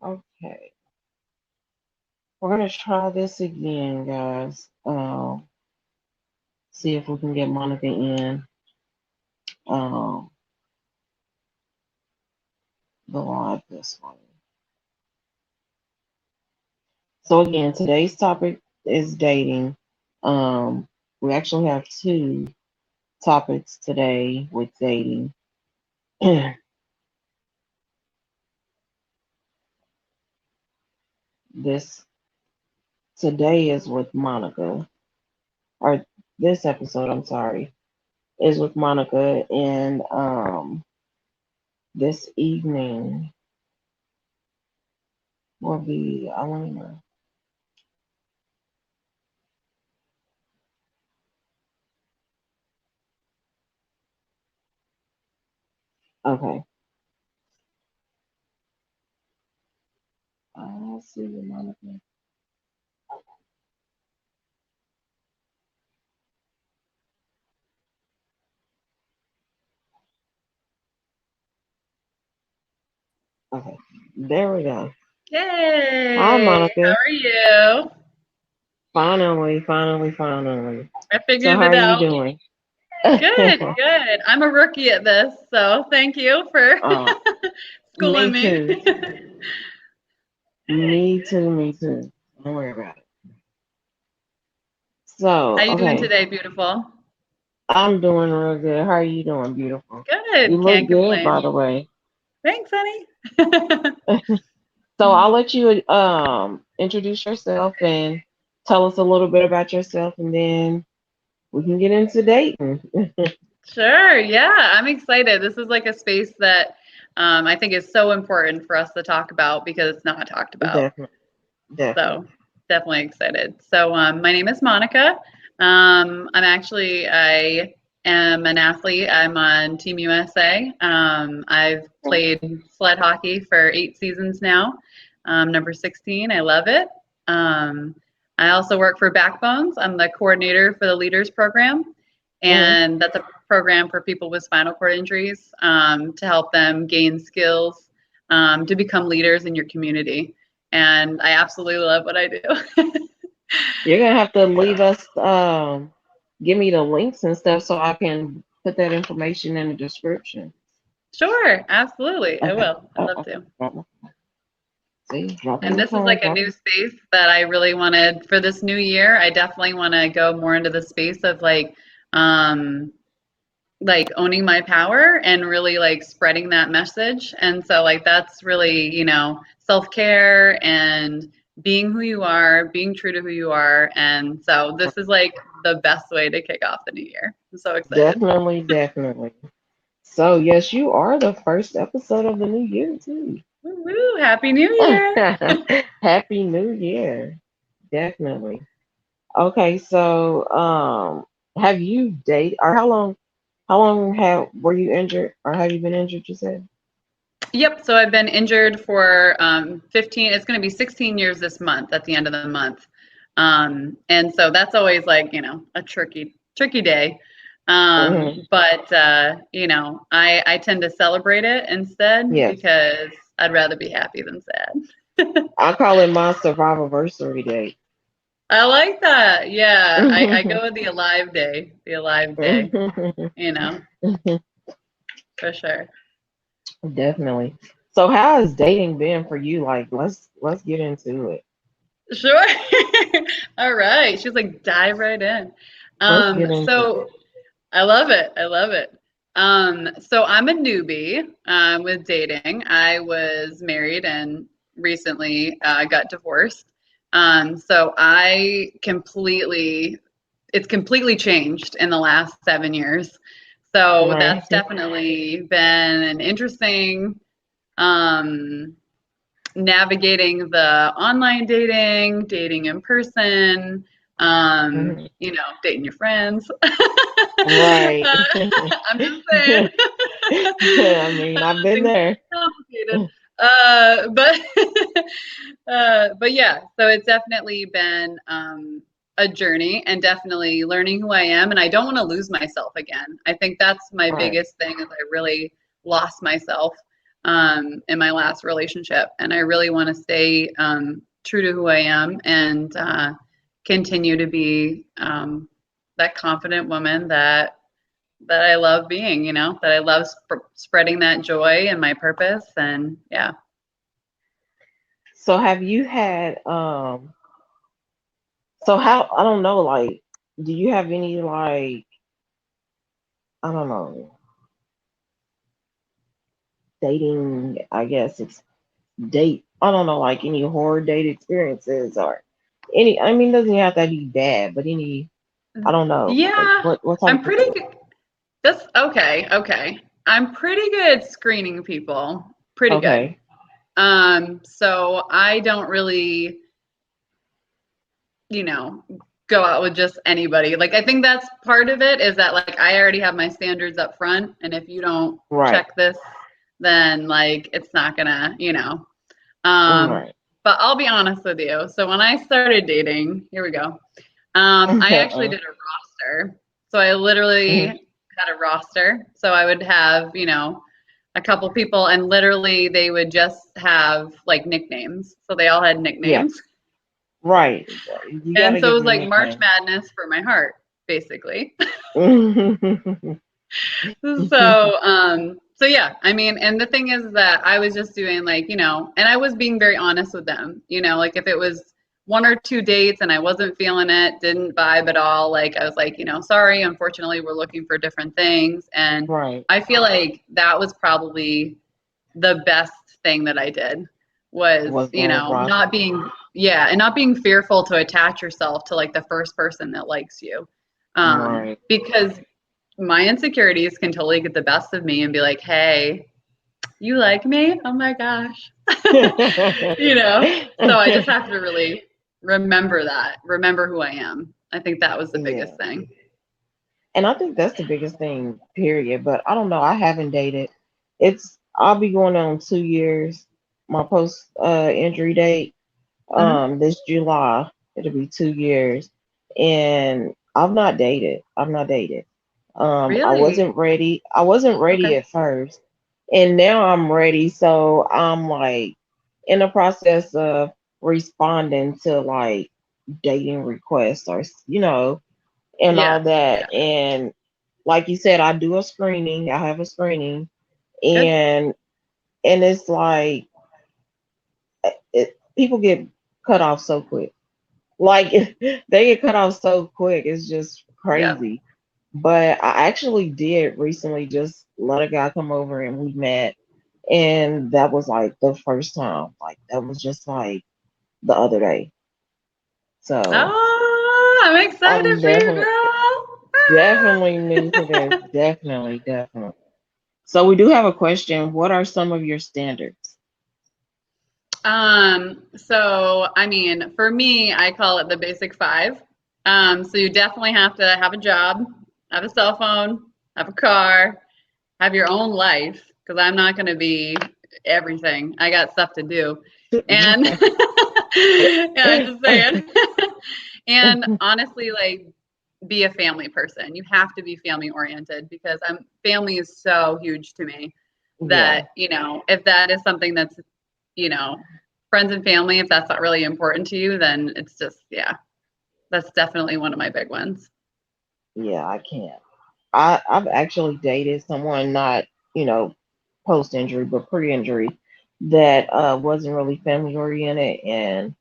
Okay. We're gonna try this again, guys. See if we can get Monica in um the live this way. So again, today's topic is dating. We actually have two topics today with dating. This today is with Monica, or this episode, I'm sorry, is with Monica, and this evening will be Elena. Okay. I'll see you, Monica. Okay. There we go. Hi, Hey, how Monica. are you? Finally, finally, finally. I So, figured how it are you out. doing? Good, good. I'm a rookie at this, so thank you for uh, schooling me me. too. Me too. Me too. Don't worry about it. How So, you doing okay. today, beautiful? I'm doing real good. How are you doing, beautiful? You Good, look can't good, by complain. the way. Thanks, honey. So, I'll let you introduce yourself and tell us a little bit about yourself, and then we can get into dating. Sure, yeah, I'm excited. This is like a space that I think is so important for us to talk about because it's not talked about. Definitely. Definitely. So definitely excited. So my name is Monica. I am an athlete. I'm on Team USA. I've played sled hockey for 8 seasons now. Number 16. I love it. Um, I also work for Backbones. I'm the coordinator for the Leaders Program, Hmm. and that's a program for people with spinal cord injuries to help them gain skills to become leaders in your community, and I absolutely love what I do. You're gonna have to leave us give me the links and stuff so I can put that information in the description. Sure, absolutely. I Okay. will. I'd love Okay. to. See, dropping And the this is phone, like a dropping. new space that I really wanted for this new year. I definitely want to go more into the space of um, like owning my power and really like spreading that message. And so like that's really, self-care and being who you are, being true to who you are. And so this is like the best way to kick off the new year. I'm so excited. Definitely, definitely. So yes, you are the first episode of the new year too. Woo woo, Happy New Year. Happy New Year. Definitely. Okay, so have you dated or how long have were you injured or have you been injured, you said? Yep, so I've been injured for 15, it's going to be 16 years this month at the end of the month. And so that's always like, a tricky day. Hmm. I tend to celebrate it instead Yes. because I'd rather be happy than sad. I call it my survivor day. I like that. Yeah, I go with the alive day, for sure. Definitely. So how has dating been for you? Like let's get into it. Sure. All right. She's like, dive right in. Let's get into it. So I love it. I love it. So I'm a newbie with dating. I was married and recently got divorced. So it's completely changed in the last 7 years. So Right. that's definitely been an interesting um, navigating the online dating, dating in person, Mhm. dating your friends. Right. I'm just saying, I mean, I've been things there. get complicated. But but yeah, so it's definitely been a journey and definitely learning who I am. And I don't want to lose myself again. I think that's my Right. biggest thing is I really lost myself in my last relationship, and I really want to stay true to who I am and continue to be that confident woman that I love being. You know, that I love spreading that joy and my purpose, and yeah. So have you had so how I don't know, like, do you have any like, I don't know, dating, I guess it's date, I don't know, like any horror date experiences or any, I mean, it doesn't have to be bad, but any, I don't know, like Yeah, what type I'm of pretty good. That's okay. Okay. I'm pretty good at screening people. Pretty good. okay. So I don't really, you know, go out with just anybody. Like I think that's part of it is that like I already have my standards up front, and if you don't Right. check this, then like it's not gonna, you know. Um, Right. but I'll be honest with you. So when I started dating, here we go. I actually Uh-uh. did a roster. So I literally Mhm. had a roster. So I would have, you know, a couple people, and literally they would just have like nicknames. So they all had Yeah. nicknames. Right. You got And to so it give was them a like March nickname. Madness for my heart, basically. So yeah, I mean, and the thing is that I was just doing like, you know, and I was being very honest with them, you know, like if it was one or two dates and I wasn't feeling it, didn't vibe at all, like I was like, you know, sorry, unfortunately, we're looking for different things. And Right. I feel like that was probably the best thing that I did was, Was you doing a know, not roster. being, yeah, and not being fearful to attach yourself to like the first person that likes you. Right. Because my insecurities can totally get the best of me and be like, hey, you like me? Oh my gosh. You know? So I just have to really remember that, remember who I am. I think that was the biggest Yeah. thing. And I think that's the biggest thing, period. But I don't know. I haven't dated. I'll be going on 2 years. My post injury date. Hmm. This July. It'll be 2 years. And I've not dated. I've not dated. I Really? wasn't ready. I wasn't ready Okay. at first. And now I'm ready. So I'm like in the process of responding to like dating requests or and all Yeah. that. Yeah. And like you said, I do a screening. I have a screening, Good. and it's like people get cut off so quick. Like they get cut off so quick. It's just Yeah. crazy. But I actually did recently just let a guy come over and we met, and that was like the first time. Like that was just like the other day. So Oh, I'm excited I'm for you, definitely girl. definitely new to this. Definitely, definitely. So we do have a question. What are some of your standards? So I mean, for me, I call it the basic five. So you definitely have to have a job, have a cell phone, have a car, have your own life, because I'm not going to be everything. I got stuff to do. And yeah, I'm just saying. And honestly, like be a family person. You have to be family oriented because family is so huge to me Yeah, that, you know, if that is something that's, you know, friends and family, if that's not really important to you, then it's just, yeah, that's definitely one of my big ones. yeah, I can't. I've actually dated someone not, you know, post injury, but pre injury that wasn't really family oriented, and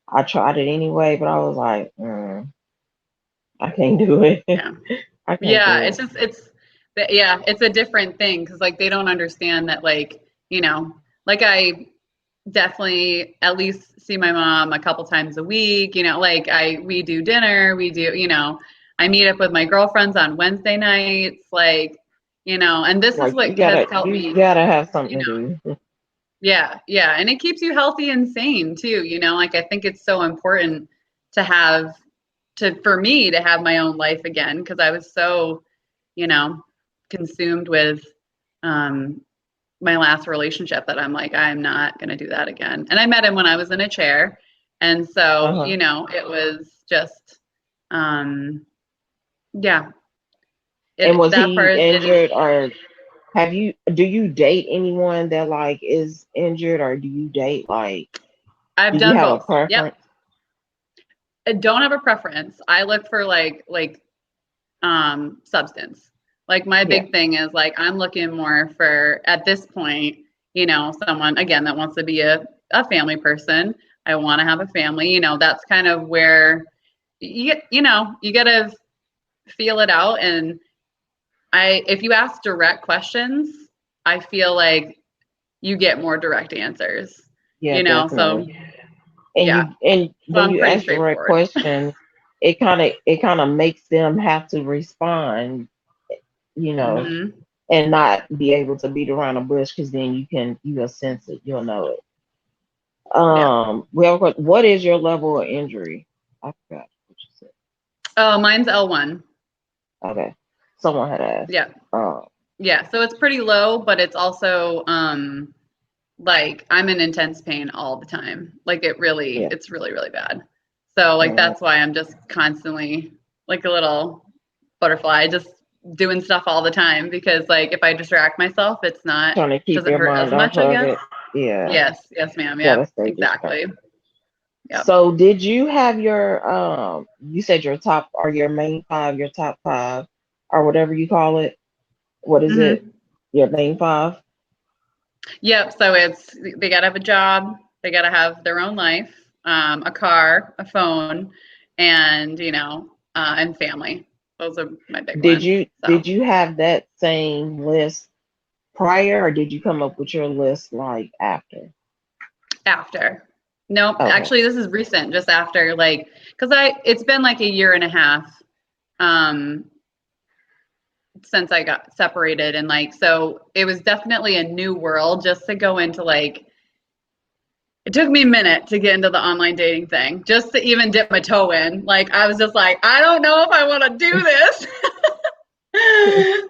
I tried it anyway, but I was like, I can't do it. Yeah. I can't Yeah. do It's it. just, yeah, it's a different thing because like they don't understand that, like, you know, like I definitely at least see my mom a couple times a week, you know, like we do dinner, we do, you know, I meet up with my girlfriends on Wednesday nights, like, you know, and this is Like what has helped you me, gotta have you something know, to do. yeah, yeah. And it keeps you healthy and sane too, you know, like I think it's so important to have for me to have my own life again because I was so, you know, consumed with um my last relationship that I'm like, I'm not going to do that again. And I met him when I was in a chair. And Uh so, huh. you know, it was just, um, yeah, And was that he part, it is, injured or do you date anyone that like is injured, or do you date like, I've do you done have a both. Yep. preference? I don't have a preference. I look for substance. Like my Yeah. big thing is like I'm looking more for at this point, someone again that wants to be a family person. I want to have a family. That's kind of where you gotta feel it out. And if you ask direct questions, I feel like you get more direct answers. Yeah, So definitely. yeah. And So when I'm you pretty ask direct straightforward. questions, it kind of makes them have to respond, you know, hmm and not be able to beat around the bush, because then you'll sense it, you'll know it. Yeah. Well, what is your level of injury? I forgot what you said. Oh, mine's L1. Okay, someone had asked. Yeah. Um, Yeah. So it's pretty low, but it's also like I'm in intense pain all the time. Like yeah. it's really, really bad. So like Mm, that's why I'm just constantly like a little butterfly, just doing stuff all the time because like if I distract myself, it's not trying to keep doesn't your hurt as mind much, off I of guess. it. Yeah, Yes, ma'am. Yep, gotta stay exactly. distracted. Yep. So did you have your you said your top, or your main five, your top five, or whatever you call it? What is it? hmm Your main five? Yep. So it's they gotta have a job, they gotta have their own life, a car, a phone, and and family. Those are my big Did ones. you So did you have that same list prior, or did you come up with your list like after? after. Nope. Okay. Actually, this is recent, just after like because it's been like a year and a half um since I got separated and like so it was definitely a new world just to go into like it took me a minute to get into the online dating thing, just to even dip my toe in. Like I was just like, I don't know if I want to do this.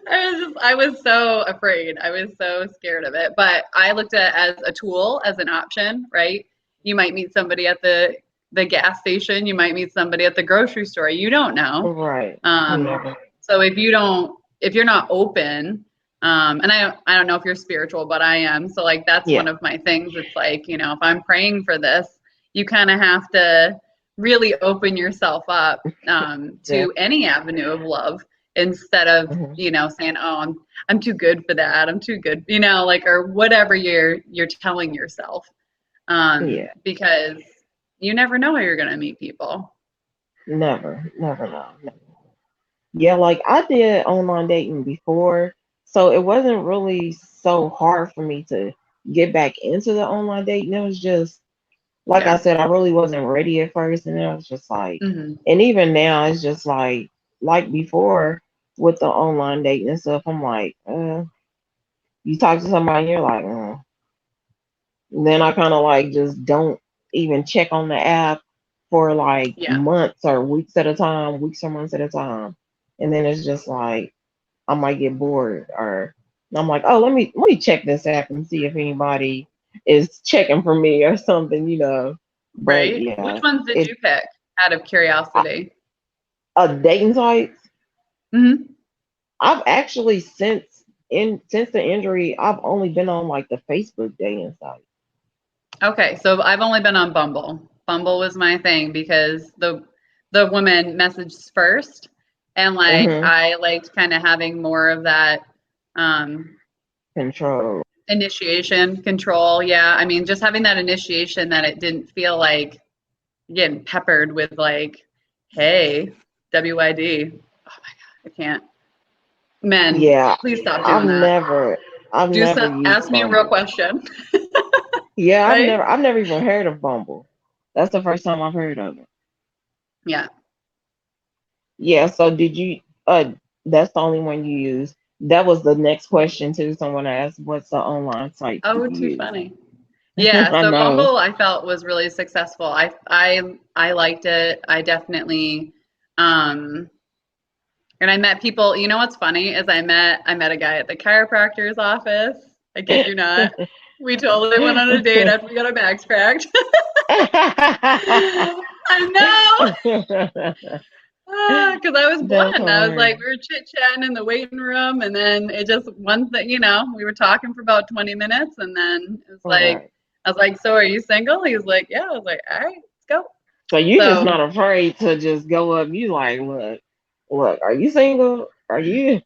I was so afraid. I was so scared of it. But I looked at it as a tool, as an option, right? You might meet somebody at the gas station, you might meet somebody at the grocery store. You don't know. Right. You Um, never. so if you're not open, and I don't know if you're spiritual, but I am. So like that's one Yeah. of my things. It's like, if I'm praying for this, you kind of have to really open yourself up Yeah. to any avenue of love instead of, Hmm. saying, "Oh, I'm too good for that. I'm too good," like or whatever you're telling yourself. Yeah. Because you never know how you're going to meet people. Never. Never know. Yeah, like I did online dating before, so it wasn't really so hard for me to get back into the online dating. It was just, like I Yeah. said, I really wasn't ready at first, and it was just like, hmm and even now, it's just like before with the online dating and stuff. I'm like, you talk to somebody, and you're like, and then I kind of like just don't even check on the app for like Yeah. months or weeks at a time, weeks or months at a time, and then it's just like I might get bored, or I'm like, oh, let me check this app and see if anybody is checking for me or something. But Right. Which yeah, ones did it you pick out of curiosity? a dating sites. hmm I've actually since the injury, I've only been on like the Facebook dating site. Okay, so I've only been on Bumble. Bumble was my thing because the woman messaged first, and like Hmm. I liked kind of having more of that um, Control. initiation control. Yeah, I mean, just having that initiation that it didn't feel like getting peppered with like, "Hey, WID." Oh my God, I can't. Men, Yeah, please stop I've doing that. never I've Do never some. used Ask me a real Bumble. question, Yeah, I've right? never I've never even heard of Bumble. That's the first time I've heard of it. Yeah. Yeah, so did you that's the only one you use. That was the next question too. Someone asked, what's the online site that Oh, you too use? funny. Yeah, I so know. Bumble I felt was really successful. I liked it. I definitely um and I met people, what's funny is I met a guy at the chiropractor's office. I kid you not. We totally went on a date after we got our bags cracked. I know. Because I was That's one. I was like, hilarious. we were chit chatting in the waiting room, and then it just one thing, we were talking for about 20 minutes, and then it was like, Right. I was like, so are you single? He was like, yeah. I was like, all right, let's go. So you just So not afraid to just go up. You like, look, are you single? Are you?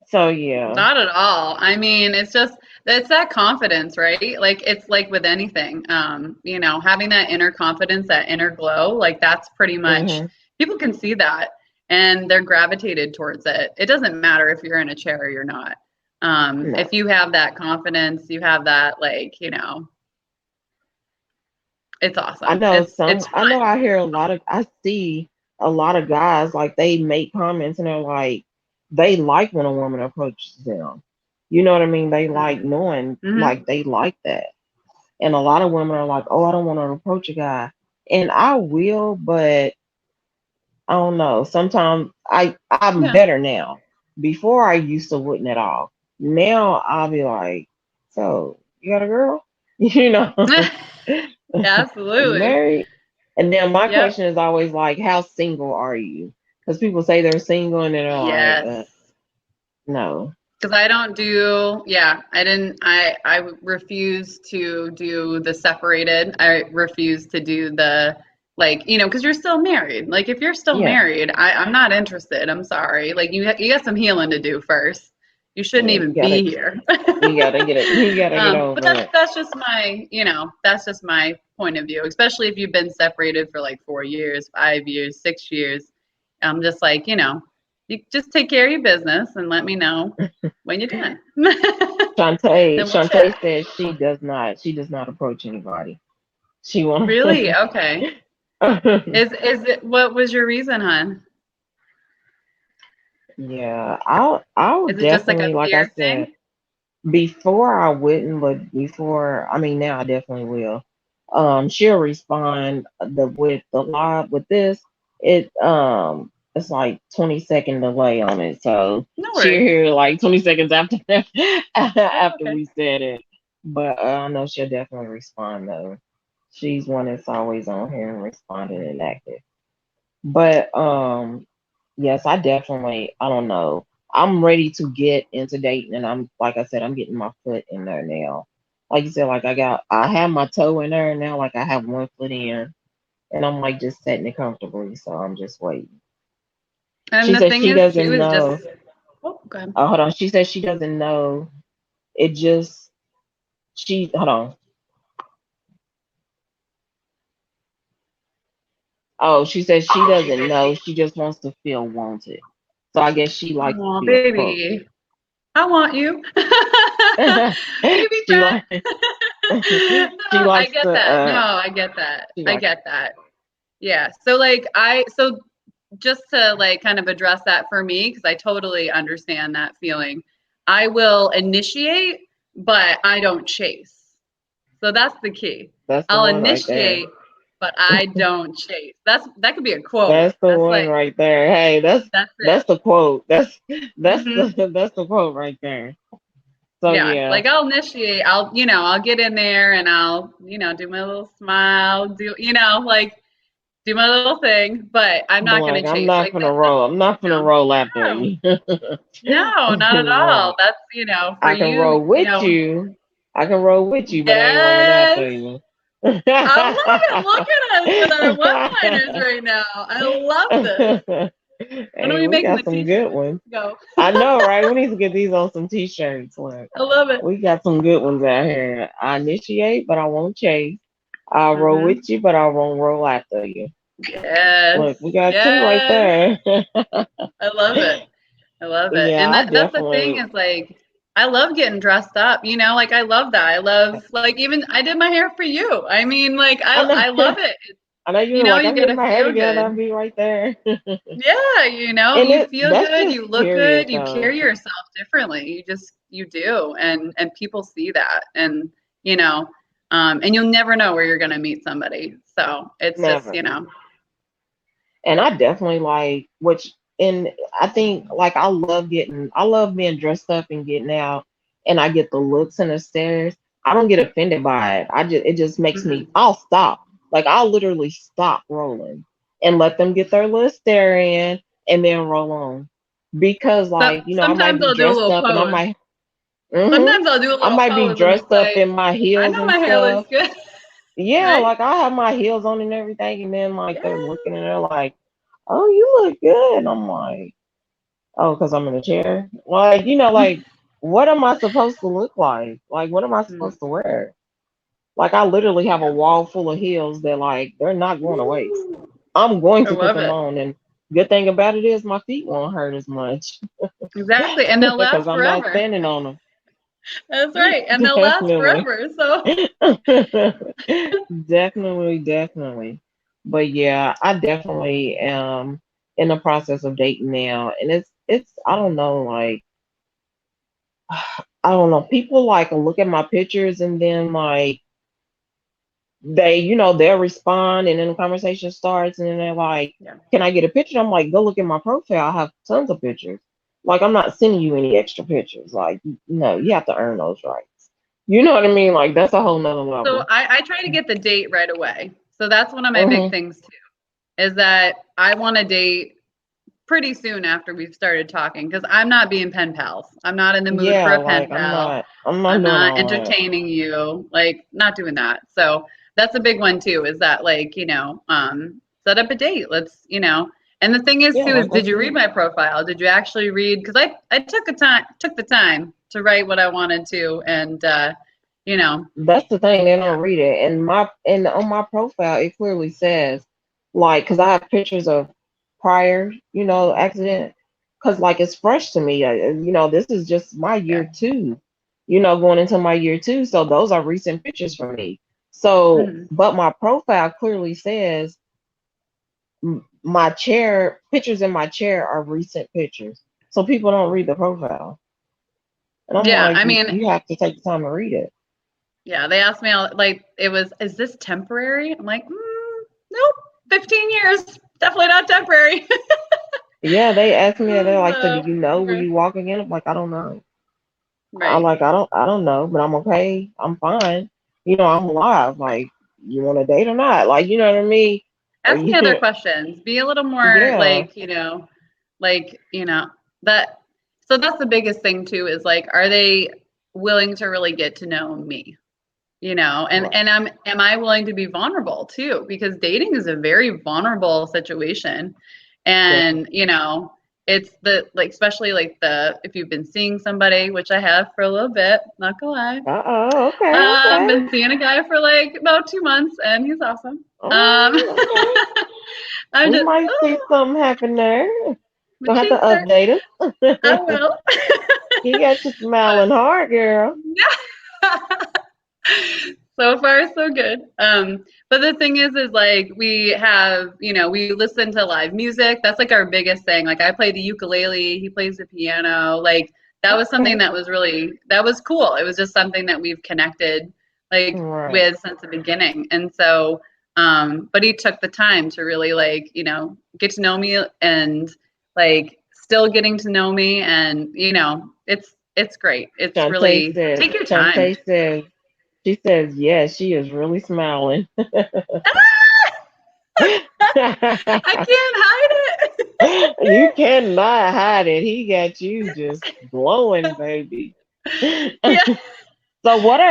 So yeah. not at all. I mean, it's that confidence, right? Like it's like with anything, having that inner confidence, that inner glow, like that's pretty much Hmm. people can see that and they're gravitated towards it. It doesn't matter if you're in a chair or you're not. No. If you have that confidence, you have that like, it's awesome. It's I know fun. I hear a lot of I see a lot of guys like they make comments and they're like they like when a woman approaches them. You know what I mean? They like knowing Hmm. like they like that. And a lot of women are like, "Oh, I don't want to approach a guy." And I will, but I don't know. Sometimes I'm Yeah. better now. Before I used to wouldn't at all. Now I'll be like, "So, you got a girl?" You know. You Absolutely. married? And then my Yep. question is always like, how single are you? Because people say they're single and then they're like, Yes. no. Because I don't do, yeah, I didn't, I refuse to do the separated. I refuse to do the, like, because you're still married. Like, if you're still Yeah, married, I'm not interested. I'm sorry. Like, you got some healing to do first. You shouldn't yeah, even be here. you gotta get But over it. that's just my point of view, especially if you've been separated for like 4 years, 5 years, 6 years. I'm just like, you just take care of your business and let me know when you're done. Then we'll Shantae chat. says she does not approach anybody. She won't. Really? Okay. Is it what was your reason, hon? Yeah, I'll Is it just like a definitely, like I fear said, thing? before I wouldn't, but before, I mean, now I definitely will. She'll respond with the live with this. It's like 20-second delay on it, so No she'll worries. hear like 20 seconds after Oh, after okay. we said it. But I know she'll definitely respond though. She's one that's always on here and responding and active. But yes, I don't know. I'm ready to get into dating and I'm like I said, I'm getting my foot in there now. Like you said, like I have my toe in there now, like I have one foot in and I'm like just setting it comfortably, so I'm just waiting. And She the said thing she is, doesn't too, is just know. oh, good. Oh, hold on. She said she doesn't know. It just she hold on. Oh, she said she doesn't know. She just wants to feel wanted. So I guess she likes to Oh, be approached. baby, I want you. We can be She friends. like she No, I likes get to that. No, I get that. she I like get that. Yeah. So just to like kind of address that for me, because I totally understand that feeling. I will initiate, but I don't chase. So that's the key. that's the I'll one right there. initiate, but I don't chase. That could be a quote. That's the That's one like right there. Hey, that's it. that's the quote. That's Hmm. that's the quote right there. So Yeah, yeah, like I'll initiate. I'll get in there and I'll, do my little smile, like do my little thing, but I'm but not going to like chase. Like the I'm not gonna no, roll after no, you. no, not at all. Right. That's, for I can you, roll with you. I can roll with you, but I ain't running after yes. you. I love it. Look at us with our one-liners right now. I love this. When are Hey, we we making got the some t-shirt? good ones. Let's go. I know, right? We need to get these on some t-shirts. Look, I love it. we got some good ones out here. I initiate, but I won't chase. I'll roll Hmm. with you, but I won't roll after you. Yes. Look, we got two right Yes. there. I love it. I love it. Yeah, And I that's the thing definitely. is like I love getting dressed up, like I love that. I love like even I did my hair for you. I mean like I know. I love it. I know you were like, You I'm get getting to my hair feel together. I'll good. be right there. Yeah, And you feel that's good, just you look period good, you though. carry yourself differently. You do, and people see that, and you know, and you'll never know where you're gonna meet somebody. So it's just, Never. And I definitely like which and I think like I love being dressed up and getting out and I get the looks and the stares. I don't get offended by it. It just makes me Mhm. I'll stop. Like I'll literally stop rolling. and let them get their little stare in and then roll on. Because So like, I might sometimes be I'll do a dressed little up and pose. hmm Sometimes I'll do a I little might be pose and it's dressed up like, in my I heels know and my hair looks stuff. good, Yeah, right? like I have my heels on and everything, and then like Yeah. they're looking and they're like, "Oh, you look good." And I'm like, "Oh, because I'm in a chair." Like, like what am I supposed to look like? Like, what am I Mm, supposed to wear? Like, I literally have a yeah. wall full of heels that like they're not going to waste. I'm going I to put love them it. on, and good thing about it is my feet won't hurt as much Exactly. And they'll because last I'm not forever. standing on That's them. right. And they'll last Definitely. forever. So Definitely, definitely. But yeah, I definitely am in the process of dating now, and it's I don't know, like I don't know. People like look at my pictures and then like they'll respond, and then the conversation starts, and then they're like, yeah. "Can I get a picture?" I'm like, "Go look at my profile. I have tons of pictures. Like I'm not sending you any extra pictures. Like no, you have to earn those rights. You know what I mean? Like that's a whole nother So level." I try to get the date right away. So that's one of my big Hmm. things too, is that I want to date pretty soon after we've started talking because I'm not being pen pals. I'm not in the mood for Yeah, a pen like pal. I'm not I'm doing not all that. entertaining you, like not doing that. So that's a big one too, is that like, set up a date. And the thing is Yeah, too, is like I did you read said. my profile? Did you actually read? Because I took the time to write what I wanted to and you know, That's the thing, they yeah, don't read it. And on my profile it clearly says like because I have pictures of prior, accident. Because like it's fresh to me. This is just my yeah. year two, going into my year two. So those are recent pictures for me. So, Mhm. but my profile clearly says my chair pictures in my chair are recent pictures. So people don't read the profile. And I'm Yeah, like, I mean, you have to take the time to read it. yeah, they asked me like it was, is this temporary? I'm like, nope, 15 years, definitely not temporary. Yeah, they asked me that. They're like, so do So, you know where okay. you walk again? I'm like, I don't know. I Right. like, I don't know, but I'm okay. I'm fine. I'm alive. Like, you want to date or not? Like, you know what I mean? Ask me other Yeah, questions. Be a little more yeah, like, that. So that's the biggest thing too, is like, are they willing to really get to know me? And right. am I willing to be vulnerable too? Because dating is a very vulnerable situation. And, Definitely. it's the like, especially like the if you've been seeing somebody, which I have for a little bit, not gonna lie. Uh-oh, okay, okay. Been seeing a guy for like about 2 months and he's awesome. Um Oh, okay. I'm We just, might see oh, something happen there. my Gonna have to cheeks hurt. update I us. will. You got you smiling hard, girl. So far so good. But the thing is like we have, we listen to live music. That's like our biggest thing. Like I play the ukulele, he plays the piano. Like that was something Okay. that was cool. It was just something that we've connected like Right. with since the beginning. And so but he took the time to really like, get to know me and like still getting to know me, and it's great. It's Shantae really said, take your time. Shantae says, she says, yes, she is really smiling. I can't hide You it. cannot hide it. He got you just glowing, baby. Yeah.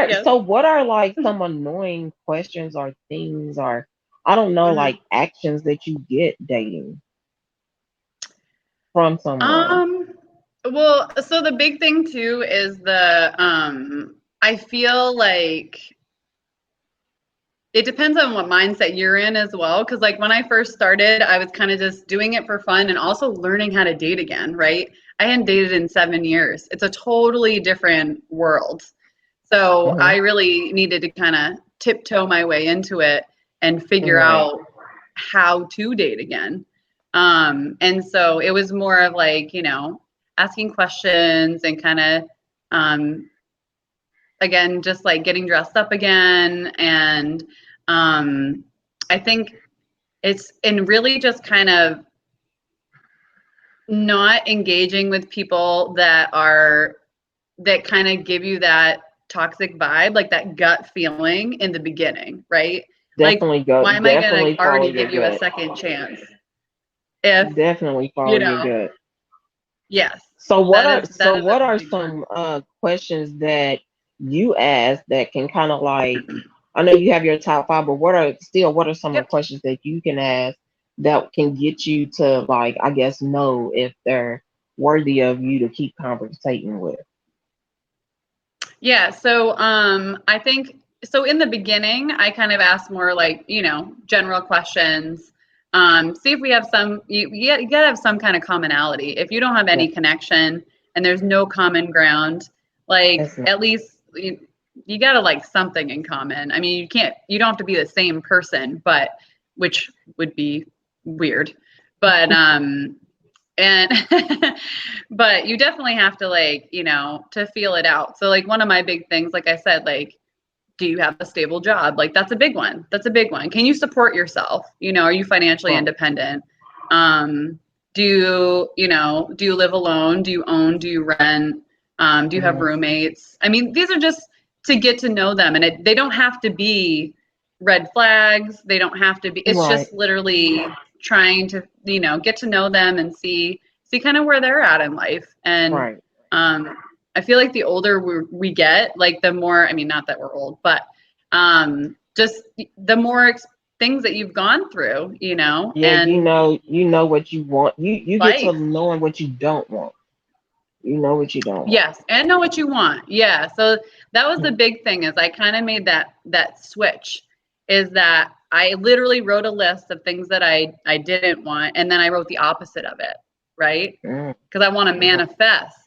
Yes. So what are like some annoying questions or things or I don't know, Mhm. like actions that you get dating from someone? Um, well, so the big thing too is I feel like it depends on what mindset you're in as well. Cause like when I first started, I was kind of just doing it for fun and also learning how to date again, right? I hadn't dated in 7 years. It's a totally different world. So Hmm. I really needed to kind of tiptoe my way into it and figure Right. out how to date again. And so it was more of like, asking questions and kind of, um, again, just like getting dressed up again. And um, I think it's, and really just kind of not engaging with people that kind of give you that toxic vibe, like that gut feeling in the beginning, right? Like, why am I gonna definitely follow already your give you a gut. second chance if, Definitely follow you your know, gut. yes, So that is what a are big one. some questions that you ask that can kind of like, I know you have your top five, but what are some of Yep. the questions that you can ask that can get you to like, I guess, know if they're worthy of you to keep conversating with? Yeah, so I think so in the beginning I kind of asked more like, general questions. See if we have you gotta have some kind of commonality. If you don't have Yeah, any connection and there's no common ground, like that's not at least you gotta like something in common. I mean, you don't have to be the same person, but which would be weird. But and but you definitely have to like to feel it out. So like one of my big things, like I said, like, do you have a stable job? Like that's a big one. Can you support yourself? Are you financially right. independent? Do you live alone? Do you rent? Do you have Mhm. roommates? I mean, these are just to get to know them, and they don't have to be red flags. They don't have to be. It's Right, just literally trying to get to know them and see kind of where they're at in life. And right. um, I feel like the older we get, like the more. I mean, not that we're old, but just the more things that you've gone through, Yeah, and you know what you want. You get to life. knowing what you don't want. You know what you don't want. Yes, and know what you want. Yeah. So that was the Mhm. big thing is I kind of made that switch is that I literally wrote a list of things that I didn't want and then I wrote the opposite of it, right? Mm, Because I want to right, manifest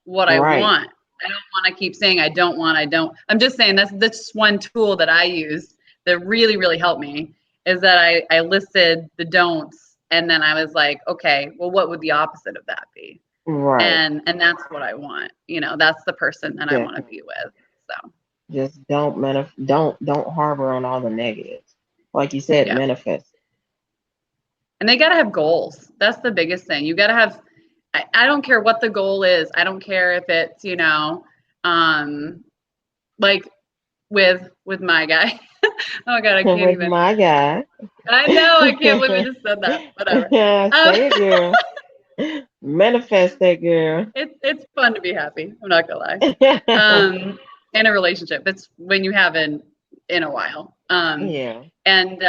what I right, want. I don't want to keep saying I don't want, I don't. I'm just saying that's one tool that I used that really, really helped me is that I listed the don'ts and then I was like, okay, well, what would the opposite of that be? right. And that's what I want. That's the person that I want to Definitely. be with. So Just don't harbor on all the negatives. Like you said, yeah, manifest. and they got to have goals. That's the biggest thing. You got to have. I don't care what the goal is. I don't care if it's um, like with my guy. Oh God, I can't With even. my guy. I know I can't believe I just said that. Whatever. Um, Say it, girl. Manifest that girl. it's fun to be happy. I'm not gonna lie. In a relationship, it's when you haven't in a while. Yeah. And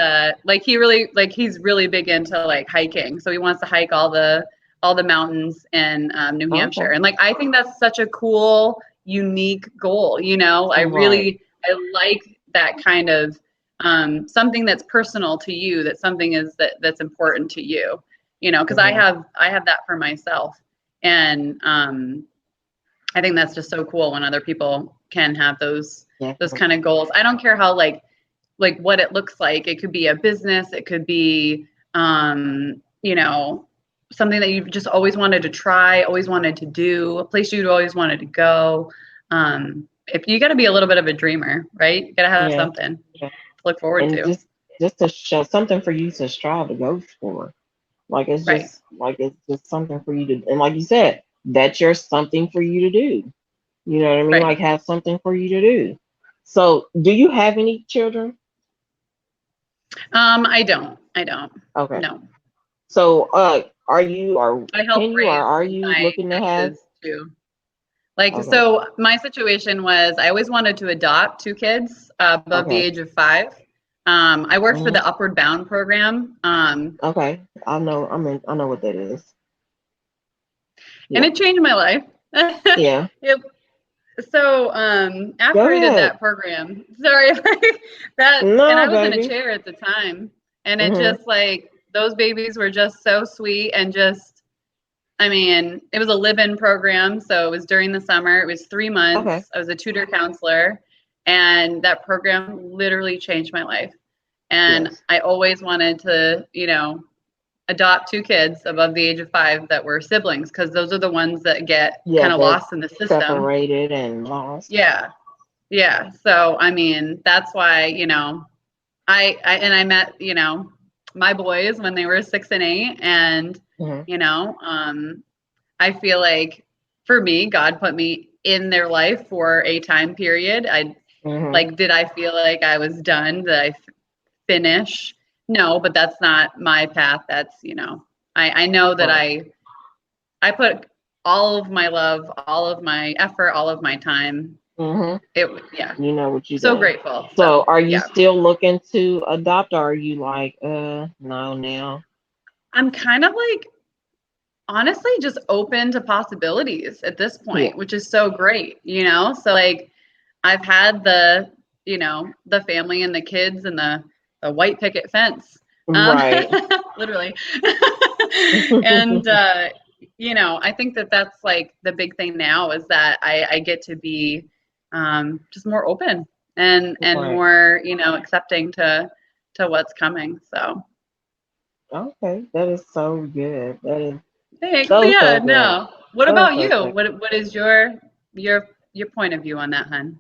like he's really big into like hiking, so he wants to hike all the mountains in New Hampshire, Okay. and like I think that's such a cool, unique goal. Right. I like that kind of something that's personal to you, that something is that's important to you. Because Hmm. I have that for myself, and I think that's just so cool when other people can have those Definitely. kind of goals. I don't care how like what it looks like. It could be a business, it could be something that you've just always wanted to try, always wanted to do, a place you'd always wanted to go. If you got to be a little bit of a dreamer, right? You got to have Yeah. something to Yeah. look forward And to. just to show something for you to strive to go for. Right. It's just something for you to, and like you said, that's your something for you to do. You know what I mean? Right. Like have something for you to do. So, do you have any children? I don't. I don't. Okay. No. So, are you or I help can you or raise are you my looking to have? exes too. Like, Okay. so my situation was I always wanted to adopt two kids above the Okay. age of 5. I worked for Hmm. the Upward Bound program, Okay. I know. I know what that is. and Yeah. it changed my life. Yeah. it, so Go after I did ahead. that program, sorry, like that, and I No, was in a baby. chair at the time, and it Hmm. just like those babies were just so sweet and just I mean, it was a live-in program, so it was during the summer. It was 3 Okay. months. I was a tutor counselor, and that program literally changed my life. And Yes. I always wanted to, adopt two kids above the age of 5 that were siblings because those are the ones that get Yeah. kind of That's lost in the system. separated and lost. Yeah. Yeah. So, I mean, that's why, I met, my boys when they were 6 and 8 and, Hmm. you know, I feel like for me, God put me in their life for a time period. I Hmm. like, did I feel like I was done? Did I finish. No, but that's not my path. That's, I know that Right. I put all of my love, all of my effort, all of my time. Hmm. Yeah, You know what you're so doing. grateful. So So are you yeah, still looking to adopt, or are you like, no now? I'm kind of like honestly just open to possibilities at this Yeah. point, which is so great. So like I've had the family and the kids and the white picket fence, Right. literally. And I think that that's like the big thing now is that I get to be just more open and Right. more accepting to what's coming. So Okay. That is so good. That is thanks. so Yeah, so good. no. What So about so you? so. What is your point of view on that, hun?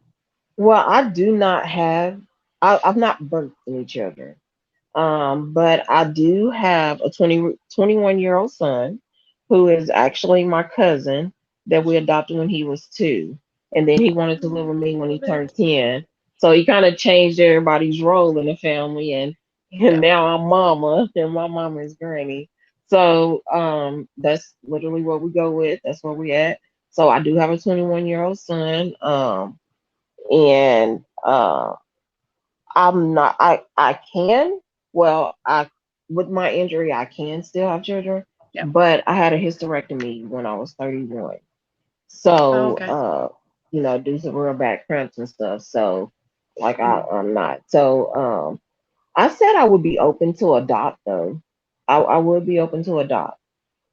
Well, I do not have. I've not birthed any children. But I do have a 21-year-old son who is actually my cousin that we adopted when he was 2. And then he wanted to live with me when he Love turned it. 10. So he kind of changed everybody's role in the family. And Yeah. now I'm mama and my mama is granny. So that's literally what we go with. That's where we at. So I do have a 21-year-old son. And I'm not. I can. Well, I with my injury, I can still have children, Yeah. but I had a hysterectomy when I was 31. Oh, So, okay. do some real back cramps and stuff. So, like, Mm. I'm not. So, I said I would be open to adopt though. I would be open to adopt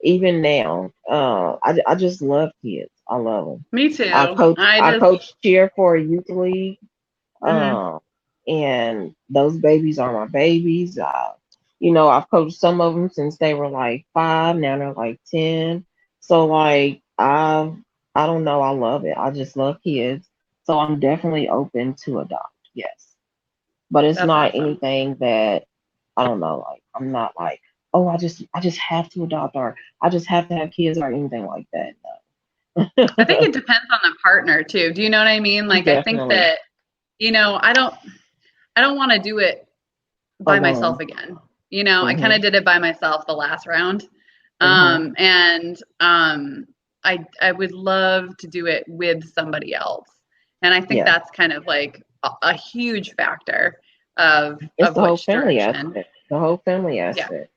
even now. I just love kids. I love them. Me too. I I just coach cheer for a youth league. mhm. Um, and those babies are my babies. I've coached some of them since they were like 5. Now they're like 10. So like I don't know. I love it. I just love kids. So I'm definitely open to adopt. Yes, but it's That's not awesome. anything that I don't know. Like I'm not like, oh, I just have to adopt, or I just have to have kids, or anything like that. I think No. it depends on the partner too. Do you know what I mean? Like I think Definitely that I don't want to do it by myself alone. again. I kind Hmm. of did it by myself the last round. Hmm. And I would love to do it with somebody else. And I think Yeah. that's kind of like a huge factor of It's of the whole which family direction. aspect. The whole family Yeah. aspect.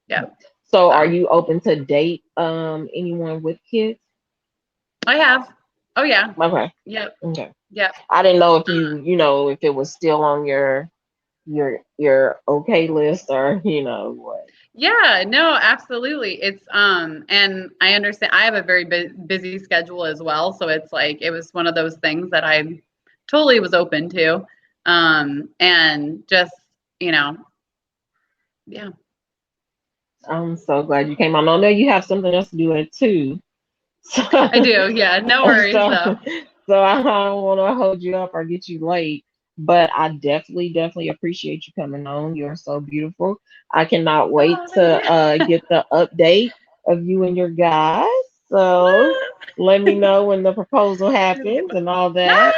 Yeah. So are So you open to date anyone with kids? I have. Oh yeah. Okay. Yep. Okay. Yep. I didn't know if if it was still on your okay list, or what. Yeah, no, absolutely. It's and I understand I have a very busy schedule as well, so it's like it was one of those things that I totally was open to. And just, you know, yeah. I'm so glad you came on. I know you have something else to do at 2. So I do. Yeah, no worries so though. so I don't want to hold you up or get you late, but I definitely appreciate you coming on. You're so beautiful. I cannot wait Oh, thank to you. get the update of you and your guys. So let me know when the proposal happens and all that.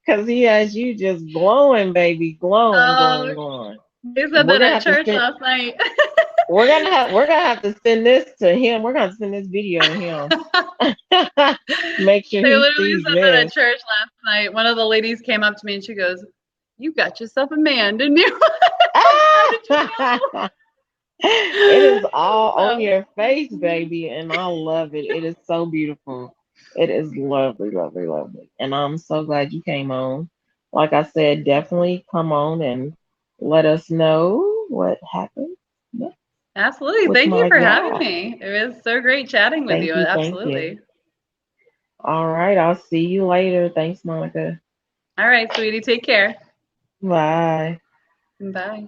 Cause he has you just glowing, baby, glowing, glowing, Oh, glowing. they said We're that gonna at have to church send. last night. We're gonna have to send this to him. We're gonna send this video to him. Make sure They he literally sees said that at this. church last night. One of the ladies came up to me and she goes, "You got yourself a man, didn't you?" Like, how did you It is all on know? your face, baby, and I love it. It is so beautiful. It is lovely, lovely, lovely. And I'm so glad you came on. Like I said, definitely come on and let us know what happened next Absolutely. with Thank you my for having guy. me. It was so great chatting with Thank you. you, thank you. Absolutely. All right, I'll see you later. Thanks, Monica. All right, sweetie. Take care. Bye. Bye.